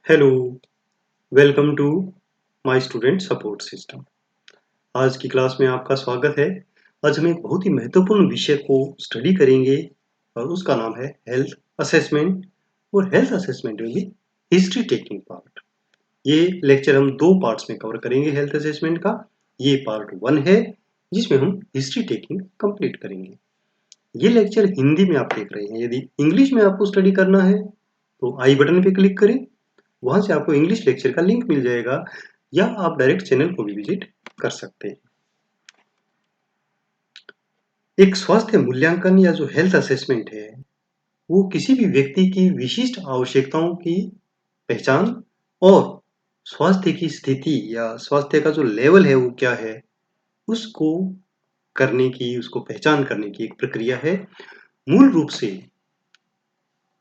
Hello, welcome to my student support system. आज की class में आपका स्वागत है। आज हम एक बहुत ही महत्वपूर्ण विषय को स्टडी करेंगे और उसका नाम है हेल्थ असेसमेंट और हेल्थ असेसमेंट में भी हिस्ट्री टेकिंग पार्ट। ये लेक्चर हम दो पार्ट्स में कवर करेंगे हेल्थ असेसमेंट का। ये पार्ट 1 है जिसमें हम हिस्ट्री टेकिंग कंप्लीट करेंगे। ये लेक्चर हिंदी में आप देख रहे हैं। यदि इंग्लिश में आपको स्टडी करना है तो आई बटन पे क्लिक करें, वहां से आपको इंग्लिश लेक्चर का लिंक मिल जाएगा या आप डायरेक्ट चैनल को भी विजिट कर सकते हैं। एक स्वास्थ्य मूल्यांकन या जो हेल्थ असेसमेंट है वो किसी भी व्यक्ति की विशिष्ट आवश्यकताओं की पहचान और स्वास्थ्य की स्थिति या स्वास्थ्य का जो लेवल है वो क्या है उसको उसको पहचान करने की एक प्रक्रिया है। मूल रूप से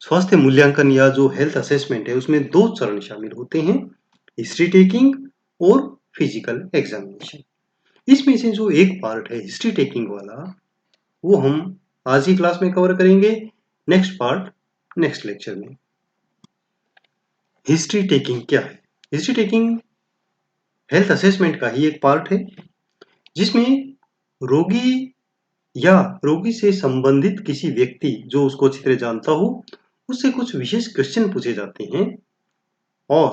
स्वास्थ्य मूल्यांकन या जो हेल्थ असेसमेंट है उसमें दो चरण शामिल होते हैं, हिस्ट्री टेकिंग और फिजिकल एग्जामिनेशन। इसमें से जो एक पार्ट है हिस्ट्री टेकिंग वाला वो हम आज ही क्लास में कवर करेंगे, नेक्स्ट पार्ट नेक्स्ट लेक्चर में। हिस्ट्री टेकिंग क्या है? हिस्ट्री टेकिंग हेल्थ असेसमेंट का ही एक पार्ट है जिसमें रोगी या रोगी से संबंधित किसी व्यक्ति जो उसको अच्छी तरह जानता हो उससे कुछ विशेष क्वेश्चन पूछे जाते हैं और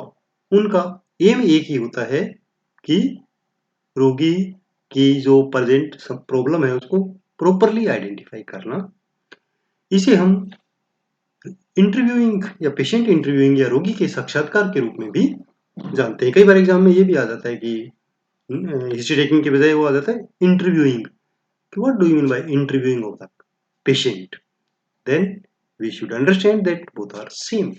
उनका एम एक ही होता है कि रोगी की जो प्रेजेंट प्रॉब्लम है उसको प्रॉपरली आइडेंटिफाई करना। इसे हम इंटरव्यूइंग या पेशेंट इंटरव्यूइंग या रोगी के साक्षात्कार के रूप में भी जानते हैं। कई बार एग्जाम में ये भी आ जाता है कि हिस्ट्री टेकिंग के बजाय वो आ जाता है interviewing. What do you mean by interviewing of the patient? Then we should understand that both are same.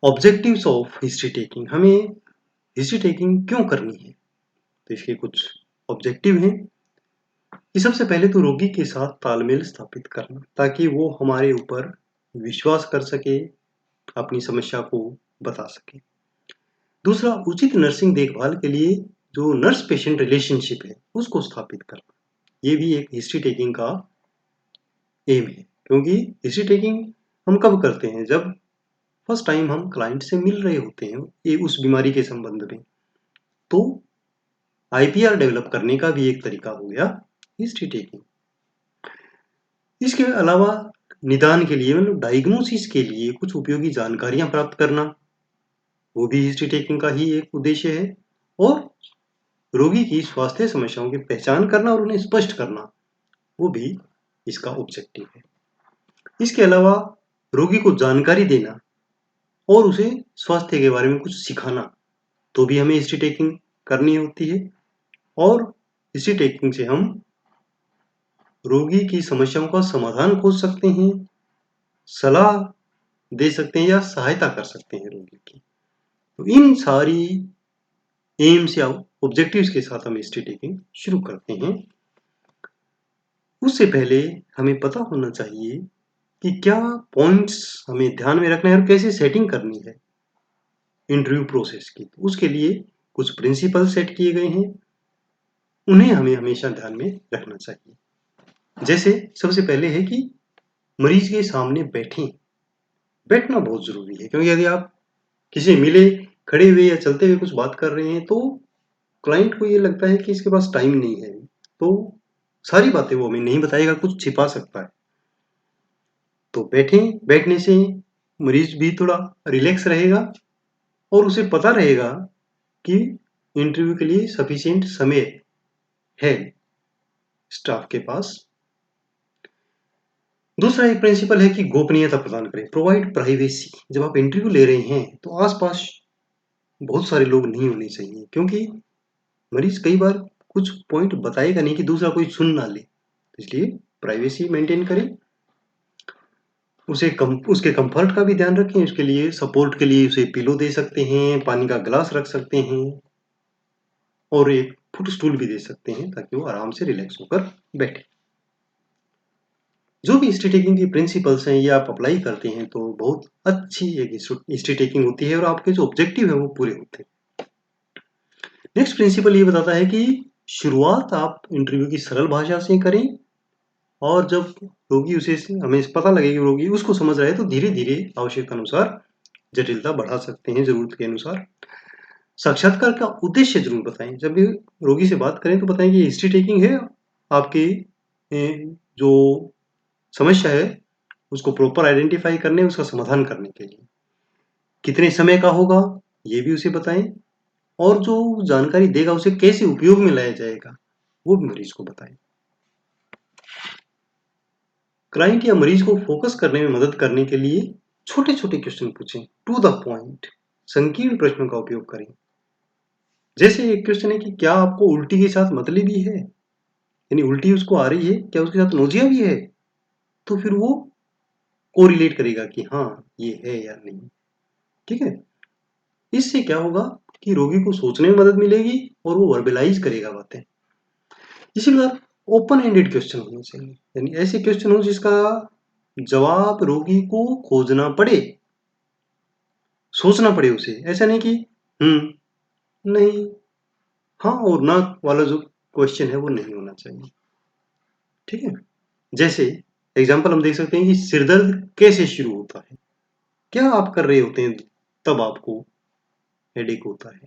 Objectives of history taking, हमें हिस्ट्री टेकिंग क्यों करनी है तो इसके कुछ ऑब्जेक्टिव हैं कि सबसे पहले तो रोगी के साथ तालमेल स्थापित करना ताकि वो हमारे ऊपर विश्वास कर सके, अपनी समस्या को बता सके। दूसरा, उचित नर्सिंग देखभाल के लिए जो नर्स पेशेंट रिलेशनशिप है उसको स्थापित करना, ये भी एक हिस्ट्री टेकिंग का एम है। क्योंकि हिस्ट्री टेकिंग हम कब करते हैं? जब फर्स्ट टाइम हम क्लाइंट से मिल रहे होते हैं ये उस बीमारी के संबंध में, तो आईपीआर डेवलप करने का भी एक तरीका हो गया हिस्ट्री टेकिंग। इसके अलावा निदान के लिए मतलब डायग्नोसिस के लिए कुछ उपयोगी जानकारियां प्राप्त करना, वो भी हिस्ट्री टेकिंग का ही एक उद्देश्य है। और रोगी की स्वास्थ्य समस्याओं की पहचान करना और उन्हें स्पष्ट करना, वो भी इसका ऑब्जेक्टिव है। इसके अलावा रोगी को जानकारी देना और उसे स्वास्थ्य के बारे में कुछ सिखाना, तो भी हमें हिस्ट्री टेकिंग करनी होती है। और हिस्ट्री टेकिंग से हम रोगी की समस्याओं का समाधान खोज सकते हैं, सलाह दे सकते हैं या सहायता कर सकते हैं रोगी की। तो इन सारी एम्स या ऑब्जेक्टिव्स के साथ हम हिस्ट्री टेकिंग शुरू करते हैं। उससे पहले हमें पता होना चाहिए कि क्या पॉइंट्स हमें ध्यान में रखना है और कैसे सेटिंग करनी है इंटरव्यू प्रोसेस की। तो उसके लिए कुछ प्रिंसिपल सेट किए गए हैं, उन्हें हमें हमेशा ध्यान में रखना चाहिए। जैसे सबसे पहले है कि मरीज के सामने बैठें। बैठना बहुत जरूरी है क्योंकि यदि आप किसी मिले खड़े हुए या चलते हुए कुछ बात कर रहे हैं तो क्लाइंट को ये लगता है कि इसके पास टाइम नहीं है, तो सारी बातें वो हमें नहीं बताएगा, कुछ छिपा सकता है। तो बैठें, बैठने से मरीज भी थोड़ा रिलैक्स रहेगा और उसे पता रहेगा कि इंटरव्यू के लिए सफिशिएंट समय है स्टाफ के पास। दूसरा एक प्रिंसिपल है कि गोपनीयता प्रदान करें, प्रोवाइड प्राइवेसी। जब आप इंटरव्यू ले रहे हैं तो आसपास बहुत सारे लोग नहीं होने चाहिए क्योंकि मरीज कई बार कुछ पॉइंट बताएगा नहीं कि दूसरा कोई सुन ना ले, इसलिए प्राइवेसी मेंटेन करें। उसके कंफर्ट का भी ध्यान रखें, उसके लिए सपोर्ट के लिए उसे पिलो दे सकते हैं, पानी का गिलास रख सकते हैं और एक फुट स्टूल भी दे सकते हैं ताकि वो आराम से रिलैक्स होकर बैठे। जो भी हिस्ट्री टेकिंग की प्रिंसिपल्स हैं ये आप अप्लाई करते हैं तो बहुत अच्छी एक हिस्ट्री टेकिंग होती है और आपके जो ऑब्जेक्टिव है वो पूरे होते हैं। नेक्स्ट प्रिंसिपल ये बताता है कि शुरुआत आप इंटरव्यू की सरल भाषा से करें और जब रोगी उसे हमें पता लगे कि रोगी उसको समझ रहा है तो धीरे धीरे आवश्यकता अनुसार जटिलता बढ़ा सकते हैं जरूरत के अनुसार। साक्षात्कार का उद्देश्य जरूर बताएं। जब भी रोगी से बात करें तो बताएं कि हिस्ट्री टेकिंग है आपकी जो समस्या है उसको प्रॉपर आइडेंटिफाई करने उसका समाधान करने के लिए। कितने समय का होगा ये भी उसे बताएं और जो जानकारी देगा उसे कैसे उपयोग में लाया जाएगा वो भी मरीज को बताएं। क्लाइंट या मरीज को फोकस करने में मदद करने के लिए छोटे छोटे क्वेश्चन पूछें, टू द पॉइंट। संकीर्ण प्रश्नों का उपयोग करें। जैसे एक क्वेश्चन है कि क्या आपको उल्टी के साथ मतली भी है, यानी उल्टी उसको आ रही है, क्या उसके साथ नोजिया भी है, तो फिर वो कोरिलेट करेगा कि हाँ ये है या नहीं। ठीक है, इससे क्या होगा कि रोगी को सोचने में मदद मिलेगी और वो वर्बलाइज करेगा बातें। इसी प्रकार ओपन एंडेड क्वेश्चन होने चाहिए, यानी ऐसे क्वेश्चन हो जिसका जवाब रोगी को खोजना पड़े, सोचना पड़े उसे। ऐसा नहीं कि नहीं, हाँ और ना वाला जो क्वेश्चन है वो नहीं होना चाहिए। ठीक है, जैसे एग्जाम्पल हम देख सकते हैं कि सिरदर्द कैसे शुरू होता है, क्या आप कर रहे होते हैं तब आपको हेडेक होता है,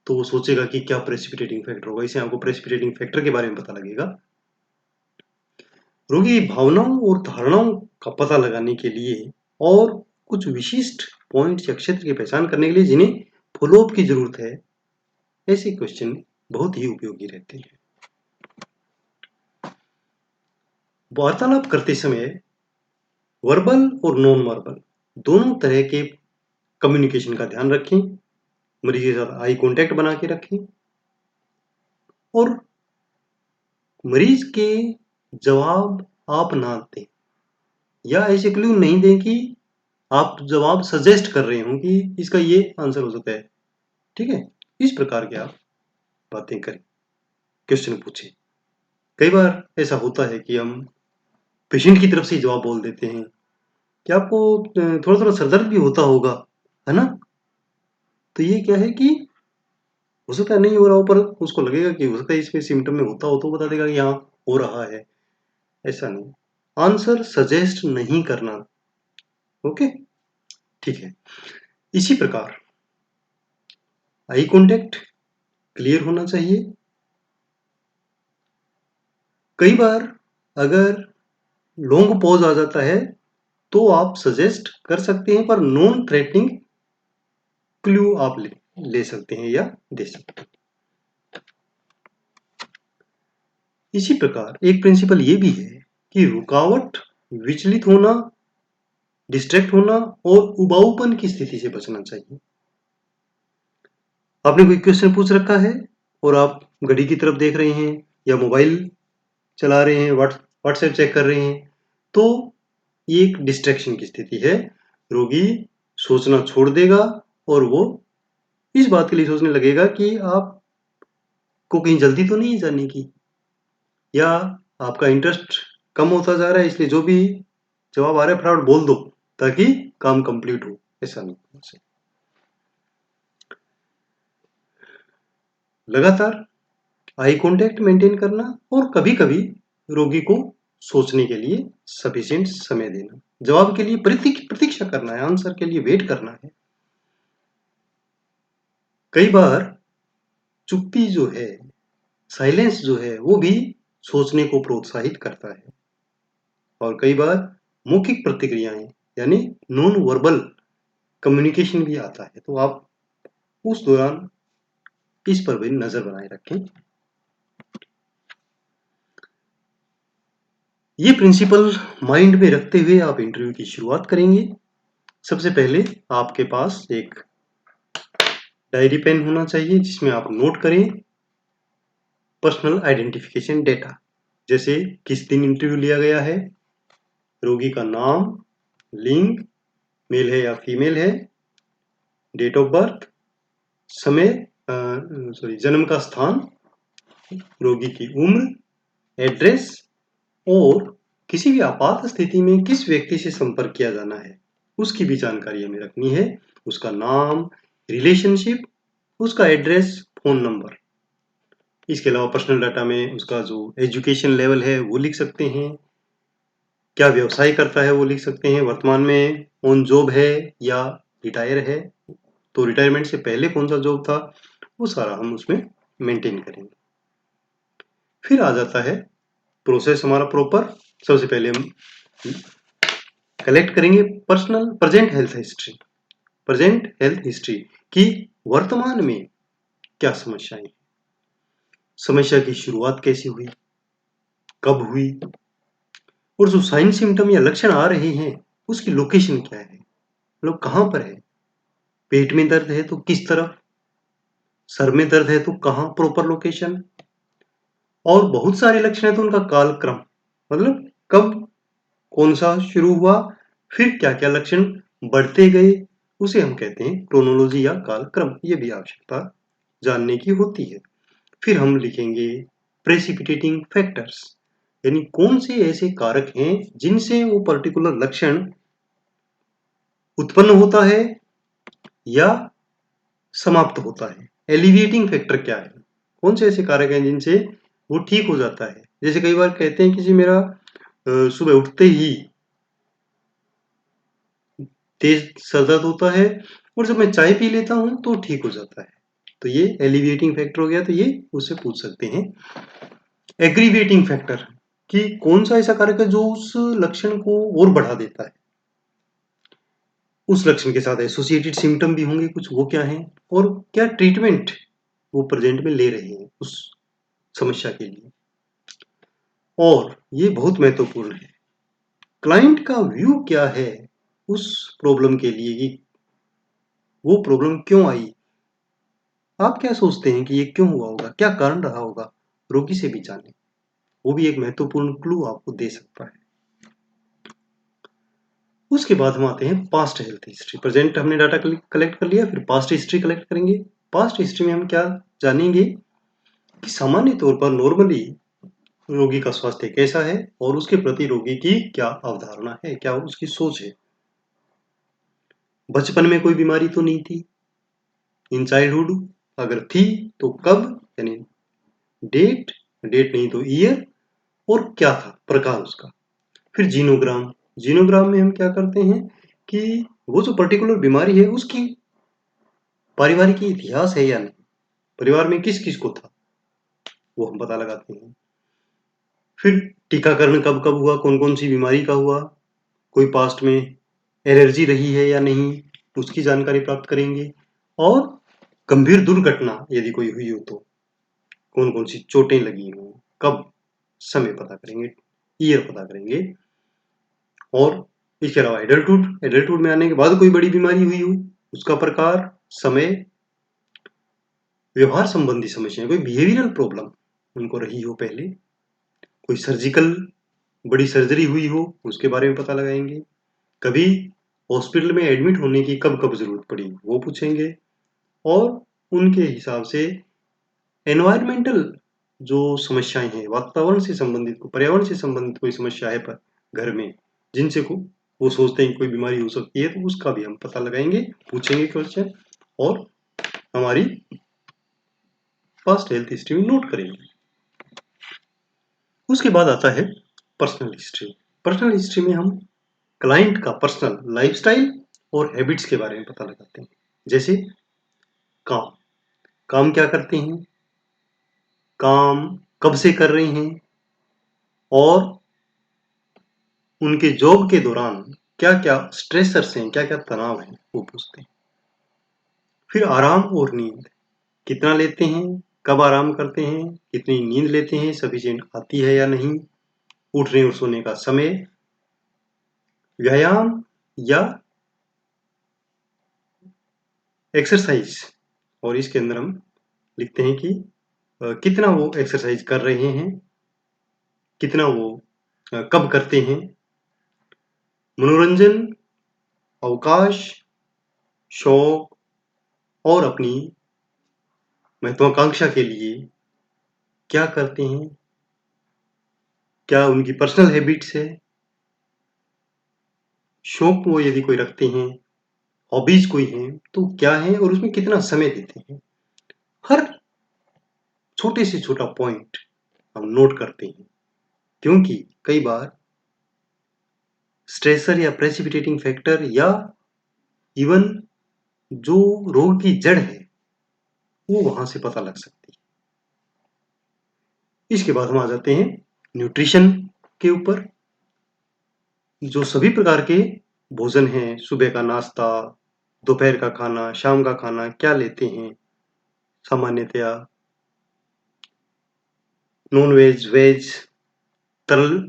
तो वो सोचेगा कि क्या प्रेसिपिटेटिंग फैक्टर होगा। इससे आपको प्रेसिपिटेटिंग फैक्टर के बारे में पता लगेगा। रोगी की भावनाओं और धारणाओं का पता लगाने के लिए और कुछ विशिष्ट पॉइंट्स या क्षेत्र की पहचान करने के लिए जिन्हें फॉलोअप की जरूरत है, ऐसे क्वेश्चन बहुत ही उपयोगी रहते हैं। वार्तालाप करते समय वर्बल और नॉन वर्बल दोनों तरह के कम्युनिकेशन का ध्यान रखें। मरीज के साथ आई कांटेक्ट बना के रखें और मरीज के जवाब आप ना दें या ऐसे क्लू नहीं दें कि आप जवाब सजेस्ट कर रहे हो कि इसका ये आंसर हो सकता है। ठीक है, इस प्रकार के आप बातें करें, क्वेश्चन पूछें। कई बार ऐसा होता है कि हम पेशेंट की तरफ से जवाब बोल देते हैं कि आपको थोड़ा थोड़ा सरदर्द भी होता होगा, है ना। तो ये क्या है कि हो सकता है नहीं हो रहा हो, पर उसको लगेगा कि हो सकता है इसमें सिम्टम में होता हो तो बता देगा कि हाँ हो रहा है। ऐसा नहीं, आंसर सजेस्ट नहीं करना। ओके, ठीक है। इसी प्रकार आई कांटेक्ट क्लियर होना चाहिए। कई बार अगर लॉन्ग पॉज आ जाता है तो आप सजेस्ट कर सकते हैं, पर नॉन थ्रेटनिंग क्लू आप ले सकते हैं या दे सकते हैं। इसी प्रकार एक प्रिंसिपल ये भी है कि रुकावट, विचलित होना, डिस्ट्रैक्ट होना और उबाऊपन की स्थिति से बचना चाहिए। आपने कोई क्वेश्चन पूछ रखा है और आप घड़ी की तरफ देख रहे हैं या मोबाइल चला रहे हैं, व्हाट्सएप चेक कर रहे हैं, तो ये एक डिस्ट्रैक्शन की स्थिति है। रोगी सोचना छोड़ देगा और वो इस बात के लिए सोचने लगेगा कि आपको कहीं जल्दी तो नहीं जाने की, या आपका इंटरेस्ट कम होता जा रहा है, इसलिए जो भी जवाब आ रहा है फटाफट बोल दो ताकि काम कंप्लीट हो। ऐसा नहीं होना चाहिए। लगातार आई कांटेक्ट मेंटेन करना और कभी कभी रोगी को सोचने के लिए सफिशिएंट समय देना, जवाब के लिए प्रतीक्षा करना है, आंसर के लिए वेट करना है। कई बार चुप्पी जो है, साइलेंस जो है, वो भी सोचने को प्रोत्साहित करता है। और कई बार मौखिक प्रतिक्रियाएं यानी नॉन वर्बल कम्युनिकेशन भी आता है, तो आप उस दौरान इस पर भी नजर बनाए रखें। ये प्रिंसिपल माइंड में रखते हुए आप इंटरव्यू की शुरुआत करेंगे। सबसे पहले आपके पास एक डायरी पेन होना चाहिए जिसमें आप नोट करें पर्सनल आइडेंटिफिकेशन डेटा, जैसे किस दिन इंटरव्यू लिया गया है, रोगी का नाम, लिंग, मेल है या फीमेल है, डेट ऑफ बर्थ, समय, जन्म का स्थान, रोगी की उम्र, एड्रेस और किसी भी आपात स्थिति में किस व्यक्ति से संपर्क किया जाना है उसकी भी जानकारी हमें रखनी है। उसका नाम, रिलेशनशिप, उसका एड्रेस, फोन नंबर। इसके अलावा पर्सनल डाटा में उसका जो एजुकेशन लेवल है वो लिख सकते हैं, क्या व्यवसाय करता है वो लिख सकते हैं, वर्तमान में ऑन जॉब है या रिटायर है, तो रिटायरमेंट से पहले कौन सा जॉब था, वो सारा हम उसमें मेंटेन करेंगे। फिर आ जाता है प्रोसेस हमारा प्रॉपर। सबसे पहले हम कलेक्ट करेंगे प्रेजेंट हेल्थ हिस्ट्री की वर्तमान में क्या समस्याएं, समस्या की शुरुआत कैसी हुई, कब हुई, और जो साइन सिम्टम या लक्षण आ रहे हैं उसकी लोकेशन क्या है, मतलब कहाँ पर है, पेट में दर्द है तो किस तरफ, सर में दर्द है तो कहाँ, प्रॉपर लोकेशन, और बहुत सारे लक्षण है तो उनका कालक्रम, मतलब कब कौन सा शुरू हुआ, फिर क्या क्या लक्षण बढ़ते गए, उसे हम कहते हैं क्रोनोलॉजी या कालक्रम। ये भी आवश्यकता जानने की होती है। फिर हम लिखेंगे प्रेसिपिटेटिंग फैक्टर्स, यानी कौन से ऐसे कारक हैं जिनसे वो पर्टिकुलर लक्षण उत्पन्न होता है या समाप्त होता है। एलिविएटिंग फैक्टर क्या है, कौन से ऐसे कारक हैं जिनसे वो ठीक हो जाता है। जैसे कई बार कहते हैं कि जी मेरा सुबह उठते ही तेज सर दर्द होता है और जब मैं चाय पी लेता हूं तो ठीक हो जाता है, तो ये एलिविएटिंग फैक्टर हो गया, तो ये उससे पूछ सकते हैं। एग्रीवेटिंग फैक्टर कि कौन सा ऐसा कारक है जो उस लक्षण को और बढ़ा देता है, उस लक्षण के साथ एसोसिएटेड सिम्टम भी होंगे कुछ, वो क्या है, और क्या ट्रीटमेंट वो प्रेजेंट में ले रहे हैं उस समस्या के लिए। और ये बहुत महत्वपूर्ण है, क्लाइंट का व्यू क्या है उस प्रॉब्लम के लिए, कि वो प्रॉब्लम क्यों आई, आप क्या सोचते हैं कि ये क्यों हुआ होगा, क्या कारण रहा होगा, रोगी से भी जाने, वो भी एक महत्वपूर्ण क्लू आपको दे सकता है। उसके बाद हम आते हैं पास्ट हेल्थ हिस्ट्री। प्रेजेंट हमने डाटा कलेक्ट कर लिया, फिर पास्ट हिस्ट्री कलेक्ट करेंगे। पास्ट हिस्ट्री में हम क्या जानेंगे कि सामान्य तौर पर नॉर्मली रोगी का स्वास्थ्य कैसा है और उसके प्रति रोगी की क्या अवधारणा है, क्या उसकी सोच है। बचपन में कोई बीमारी तो नहीं थी, इन चाइल्डहुड अगर थी तो कब, यानी डेट, डेट नहीं तो ईयर, और क्या था प्रकार उसका। फिर जीनोग्राम, जीनोग्राम में हम क्या करते हैं कि वो जो पर्टिकुलर बीमारी है उसकी पारिवारिक इतिहास है या नहीं, परिवार में किस किस को था, वो हम पता लगाते हैं। फिर टीकाकरण कब कब हुआ, कौन कौन सी बीमारी का हुआ, कोई पास्ट में एलर्जी रही है या नहीं, उसकी जानकारी प्राप्त करेंगे। और गंभीर दुर्घटना यदि कोई हुई हो तो कौन कौन सी चोटें लगी हो, कब, समय पता करेंगे, ईयर पता करेंगे। और इसके अलावा एडल्टहुड, एडल्टहुड में आने के बाद कोई बड़ी बीमारी हुई हो, उसका प्रकार, समय, व्यवहार संबंधी समस्याएं, कोई बिहेवियरल प्रॉब्लम उनको रही हो पहले, कोई सर्जिकल बड़ी सर्जरी हुई हो उसके बारे में पता लगाएंगे, कभी हॉस्पिटल में एडमिट होने की कब कब जरूरत पड़ी वो पूछेंगे। और उनके हिसाब से एनवायरमेंटल जो समस्याएं हैं, वातावरण से संबंधित, पर्यावरण से संबंधित कोई समस्या है पर घर में, जिनसे को वो सोचते हैं कि कोई बीमारी हो सकती है, तो उसका भी हम पता लगाएंगे, पूछेंगे क्वेश्चन, और हमारी पास्ट हेल्थ हिस्ट्री में नोट करेंगे। उसके बाद आता है पर्सनल हिस्ट्री। पर्सनल हिस्ट्री में हम क्लाइंट का पर्सनल लाइफस्टाइल और हैबिट्स के बारे में पता लगाते हैं। जैसे काम, काम क्या करते हैं, काम कब से कर रहे हैं, और उनके जॉब के दौरान क्या क्या स्ट्रेसर्स हैं, क्या क्या तनाव हैं, वो पूछते हैं। फिर आराम और नींद, कितना लेते हैं, कब आराम करते हैं, कितनी नींद लेते हैं, सफिशिएंट आती है या नहीं, उठने और सोने का समय, व्यायाम या एक्सरसाइज, और इसके अंदर हम लिखते हैं कि कितना वो एक्सरसाइज कर रहे हैं, कितना वो कब करते हैं, मनोरंजन, अवकाश, शौक, और अपनी महत्वाकांक्षा के लिए क्या करते हैं, क्या उनकी पर्सनल हैबिट्स है, शौक वो यदि कोई रखते हैं, हॉबीज कोई हैं तो क्या है, और उसमें कितना समय देते हैं। हर छोटे से छोटा पॉइंट हम नोट करते हैं, क्योंकि कई बार स्ट्रेसर या प्रेसिपिटेटिंग फैक्टर या इवन जो रोग की जड़ है वो वहां से पता लग सकती है। इसके बाद हम आ जाते हैं न्यूट्रिशन के ऊपर। जो सभी प्रकार के भोजन हैं, सुबह का नाश्ता, दोपहर का खाना, शाम का खाना, क्या लेते हैं सामान्यतया, नॉन वेज, वेज, तरल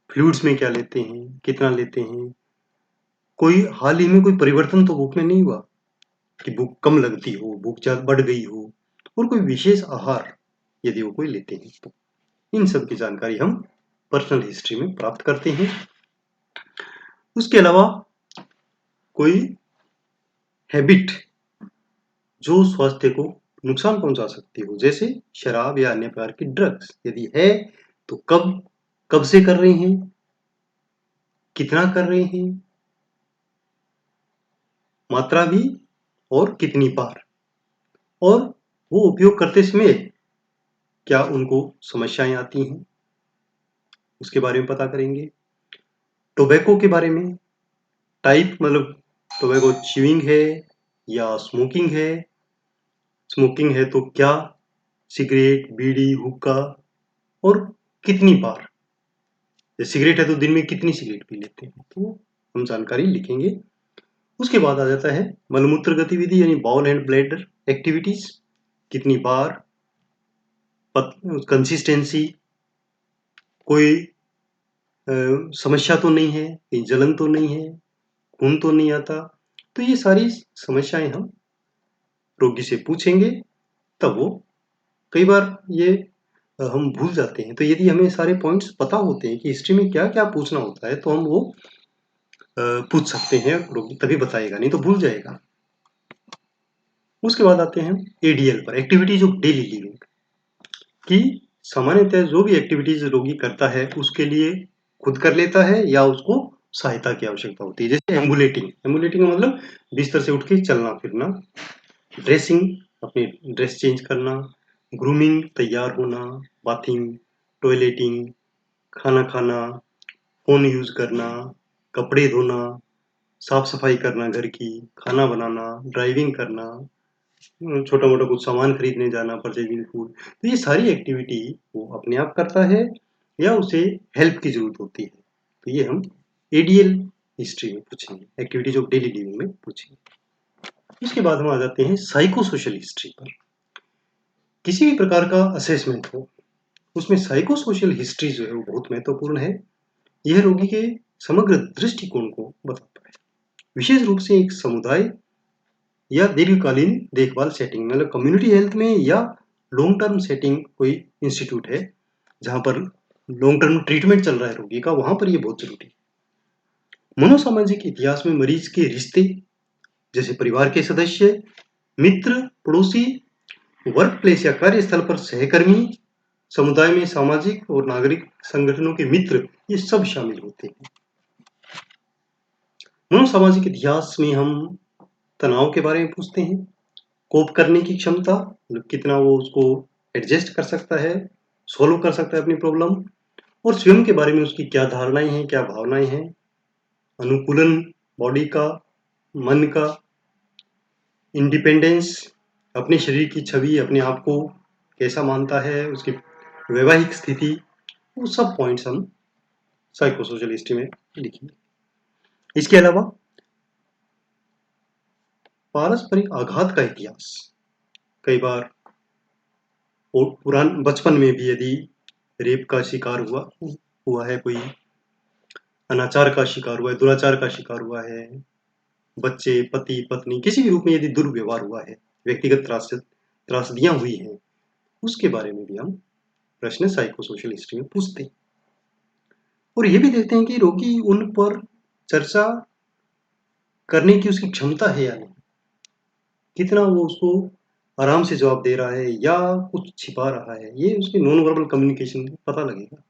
फ्लूइड्स में क्या लेते हैं, कितना लेते हैं, कोई हाल ही में कोई परिवर्तन तो भूख में नहीं हुआ कि भूख कम लगती हो, भूख ज्यादा बढ़ गई हो, और कोई विशेष आहार यदि वो कोई लेते हैं तो इन सब की जानकारी हम पर्सनल हिस्ट्री में प्राप्त करते हैं। उसके अलावा कोई हैबिट जो स्वास्थ्य को नुकसान पहुंचा सकती हो, जैसे शराब या अन्य प्रकार की ड्रग्स यदि है तो कब कब से कर रहे हैं, कितना कर रहे हैं, मात्रा भी और कितनी बार, और वो उपयोग करते समय क्या उनको समस्याएं आती हैं उसके बारे में पता करेंगे। टोबैको के बारे में, टाइप मतलब टोबैको च्यूइंग है या स्मोकिंग है, स्मोकिंग है तो क्या, सिगरेट, बीड़ी, हुक्का, और कितनी बार, जैसे सिगरेट है तो दिन में कितनी सिगरेट पी लेते हैं, तो हम जानकारी लिखेंगे। उसके बाद आ जाता है मलमूत्र गतिविधि यानी बाउल एंड ब्लैडर एक्टिविटीज, कितनी बार, कंसिस्टेंसी, कोई समस्या तो नहीं है, कहीं जलन तो नहीं है, खून तो नहीं आता, तो ये सारी समस्याएं हम रोगी से पूछेंगे। तब वो कई बार ये हम भूल जाते हैं, तो यदि हमें सारे पॉइंट्स पता होते हैं कि हिस्ट्री में क्या क्या पूछना होता है तो हम वो पूछ सकते हैं, रोगी तभी बताएगा, नहीं तो भूल जाएगा। उसके बाद आते हैं एडीएल पर, एक्टिविटीज ऑफ डेली लिविंग, कि सामान्यतः जो भी एक्टिविटीज रोगी करता है उसके लिए खुद कर लेता है या उसको सहायता की आवश्यकता होती है, जैसे एम्बुलेटिंग, एम्बुलेटिंग का मतलब बिस्तर से उठ के चलना फिरना, ड्रेसिंग अपनी ड्रेस चेंज करना, ग्रूमिंग तैयार होना, बाथिंग, टॉयलेटिंग, खाना खाना, फोन यूज करना, कपड़े धोना, साफ सफाई करना घर की, खाना बनाना, ड्राइविंग करना, छोटा मोटा कुछ सामान खरीदने जाना, परचेजिंग फूड, तो ये सारी एक्टिविटी वो अपने आप करता है या उसे हेल्प की जरूरत होती है, तो ये हम एडीएल हिस्ट्री में पूछेंगे, एक्टिविटीज ऑफ डेली लिविंग में पूछेंगे। उसके बाद हम आ जाते हैं साइको सोशल हिस्ट्री पर। किसी भी प्रकार का असेसमेंट हो उसमें साइको सोशल हिस्ट्री जो है वो बहुत महत्वपूर्ण है। यह रोगी के समग्र दृष्टिकोण को बताता है, विशेष रूप से एक समुदाय या दीर्घकालीन देखभाल सेटिंग, मतलब कम्युनिटी हेल्थ में या लॉन्ग टर्म सेटिंग, कोई इंस्टीट्यूट है जहां पर लॉन्ग टर्म ट्रीटमेंट चल रहा है रोगी का, वहां पर ये बहुत जरूरी है। मनोसामाजिक इतिहास में मरीज के रिश्ते, जैसे परिवार के सदस्य, मित्र, पड़ोसी, वर्क प्लेस या कार्यस्थल पर सहकर्मी, समुदाय में सामाजिक और नागरिक संगठनों के मित्र, ये सब शामिल होते हैं। मनोसामाजिक इतिहास में हम तनाव के बारे में पूछते हैं, कोप करने की क्षमता, मतलब कितना वो उसको एडजस्ट कर सकता है, सॉल्व कर सकता है अपनी प्रॉब्लम, और स्वयं के बारे में उसकी क्या धारणाएं हैं, क्या भावनाएं हैं, अनुकूलन बॉडी का, मन का, इंडिपेंडेंस, अपने शरीर की छवि, अपने आप को कैसा मानता है, उसकी वैवाहिक स्थिति, वो सब पॉइंट्स हम साइकोसोशल हिस्ट्री में लिखेंगे। इसके अलावा पारस्परिक आघात का इतिहास, कई बार पुरान बचपन में भी यदि रेप का शिकार हुआ है, कोई अनाचार का शिकार हुआ है, दुराचार का शिकार हुआ है, बच्चे, पति, पत्नी, किसी भी रूप में यदि दुर्व्यवहार हुआ है, व्यक्तिगत त्रासदियां हुई हैं, उसके बारे में भी हम प्रश्न साइकोसोशल हिस्ट्री में पूछते हैं। और ये भी देखते हैं कि रोगी उन पर चर्चा करने की उसकी क्षमता है या नहीं, कितना वो उसको आराम से जवाब दे रहा है या कुछ छिपा रहा है, ये उसकी नॉन वर्बल कम्युनिकेशन में पता लगेगा।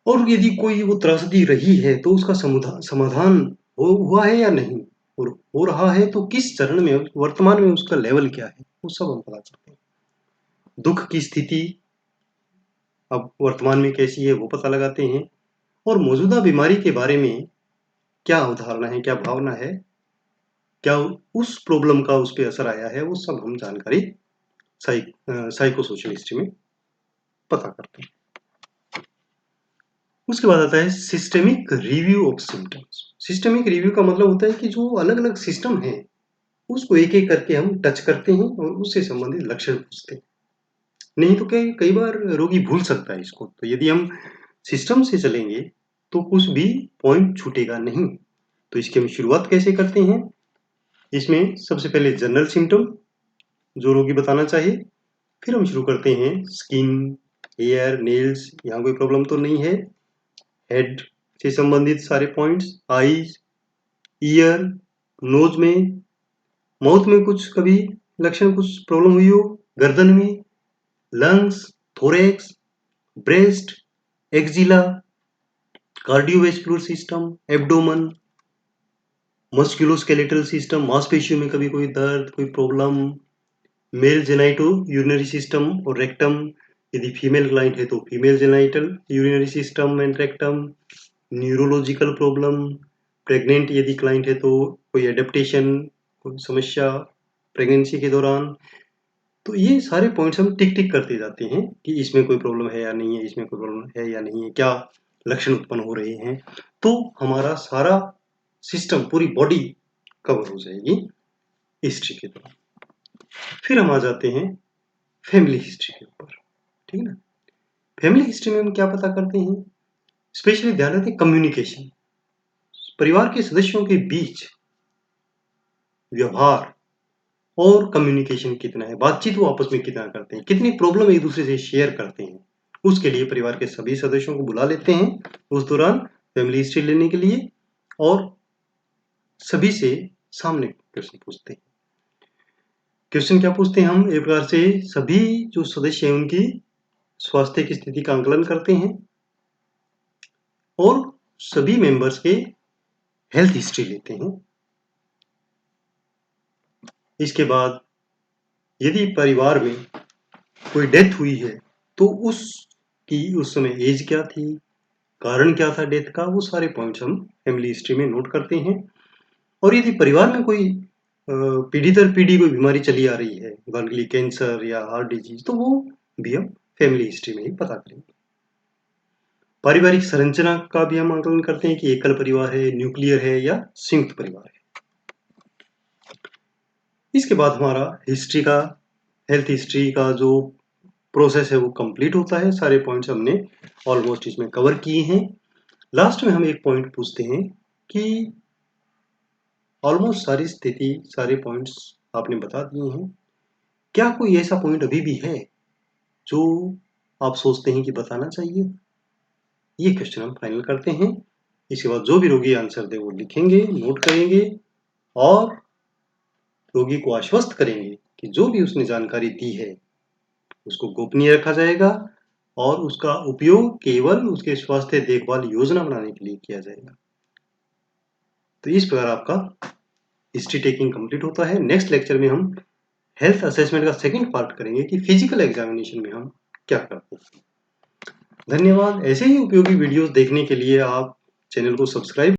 और यदि कोई वो त्रासदी रही है तो उसका समाधान हुआ है या नहीं, और हो रहा है तो किस चरण में, वर्तमान में उसका लेवल क्या है, वो सब हम पता करते हैं। दुख की स्थिति अब वर्तमान में कैसी है वो पता लगाते हैं और मौजूदा बीमारी के बारे में क्या अवधारणा है, क्या भावना है, क्या उस प्रॉब्लम का उस पे असर आया है, वो सब हम जानकारी साइकोसोशल हिस्ट्री में पता करते हैं। उसके बाद आता है systemic review of symptoms. Systemic review का मतलब होता है कि जो अलग-अलग सिस्टम हैं, उसको एक-एक करके हम टच करते हैं और उससे संबंधित लक्षण पूछते हैं। नहीं तो कई कई बार रोगी भूल सकता है इसको। तो यदि हम सिस्टम से चलेंगे, तो कुछ भी पॉइंट छूटेगा नहीं। तो इसकी हम शुरुआत कैसे करते हैं? इसमें सबसे पहले जनरल सिम्पटम जो रोगी बताना चाहिए, फिर हम शुरू करते हैं स्किन, हेयर, नेल्स, यहाँ कोई प्रॉब्लम तो नहीं है। हेड से संबंधित सारे पॉइंट्स, आईज, ईयर, नोज में, माउथ में कुछ कभी लक्षण कुछ प्रॉब्लम हुई हो, गर्दन में, lungs, thorax, breast, axilla, cardiovascular system, abdomen, musculoskeletal system, मांसपेशियों में कभी कोई दर्द, कोई problem, male genito urinary system और रेक्टम, यदि फीमेल क्लाइंट है तो female genital urinary system and rectum, neurological problem, pregnant यदि क्लाइंट है तो कोई एडेप्टेशन, कोई समस्या प्रेगनेंसी के दौरान। तो ये सारे पॉइंट्स हम टिक टिक करते जाते हैं कि इसमें कोई प्रॉब्लम है या नहीं है, इसमें कोई प्रॉब्लम है या नहीं है, क्या लक्षण उत्पन्न हो रहे हैं। तो हमारा सारा सिस्टम, पूरी बॉडी कवर हो जाएगी हिस्ट्री के दौरान। फिर हम आ जाते हैं फैमिली हिस्ट्री के ऊपर, ठीक है ना। फैमिली हिस्ट्री में हम क्या पता करते हैं? स्पेशली ध्यान रखते हैं कम्युनिकेशन, परिवार के सदस्यों के बीच व्यवहार और कम्युनिकेशन कितना है, बातचीत वो आपस में कितना करते हैं, कितनी प्रॉब्लम एक दूसरे से शेयर करते हैं। उसके लिए परिवार के सभी सदस्यों को बुला लेते हैं उस दौरान फैमिली हिस्ट्री लेने के लिए और सभी से सामने क्वेश्चन पूछते हैं। क्वेश्चन क्या पूछते हैं हम? एक प्रकार से सभी जो सदस्य हैं उनकी स्वास्थ्य की स्थिति का आंकलन करते हैं और सभी मेंबर्स के हेल्थ हिस्ट्री लेते हैं। इसके बाद यदि परिवार में कोई डेथ हुई है तो उसकी उस समय एज क्या थी, कारण क्या था डेथ का, वो सारे पॉइंट्स हम फैमिली हिस्ट्री में नोट करते हैं। और यदि परिवार में कोई पीढ़ी दर पीढ़ी कोई बीमारी चली आ रही है, उदाहरण के लिए कैंसर या हार्ट डिजीज, तो वो भी हम फैमिली हिस्ट्री में ही पता करेंगे। पारिवारिक संरचना का भी हम आकलन करते हैं कि एकल परिवार है, न्यूक्लियर है या संयुक्त परिवार है। इसके बाद हमारा हिस्ट्री का, हेल्थ हिस्ट्री का जो प्रोसेस है वो कंप्लीट होता है। सारे पॉइंट्स हमने ऑलमोस्ट इसमें कवर किए हैं। लास्ट में हम एक पॉइंट पूछते हैं कि ऑलमोस्ट सारी स्थिति, सारे पॉइंट्स आपने बता दिए हैं, क्या कोई ऐसा पॉइंट अभी भी है जो आप सोचते हैं कि बताना चाहिए? ये क्वेश्चन हम फाइनल करते हैं। इसके बाद जो भी रोगी आंसर दे वो लिखेंगे, नोट करेंगे और रोगी को आश्वस्त करेंगे कि जो भी उसने जानकारी दी है उसको गोपनीय रखा जाएगा और उसका उपयोग केवल उसके स्वास्थ्य देखभाल योजना बनाने के लिए किया जाएगा। तो इस प्रकार आपका हिस्ट्री टेकिंग कंप्लीट होता है। नेक्स्ट लेक्चर में हम हेल्थ असेसमेंट का सेकंड पार्ट करेंगे कि फिजिकल एग्जामिनेशन में हम क्या करते हैं। धन्यवाद। ऐसे ही उपयोगी वीडियोस देखने के लिए आप चैनल को सब्सक्राइब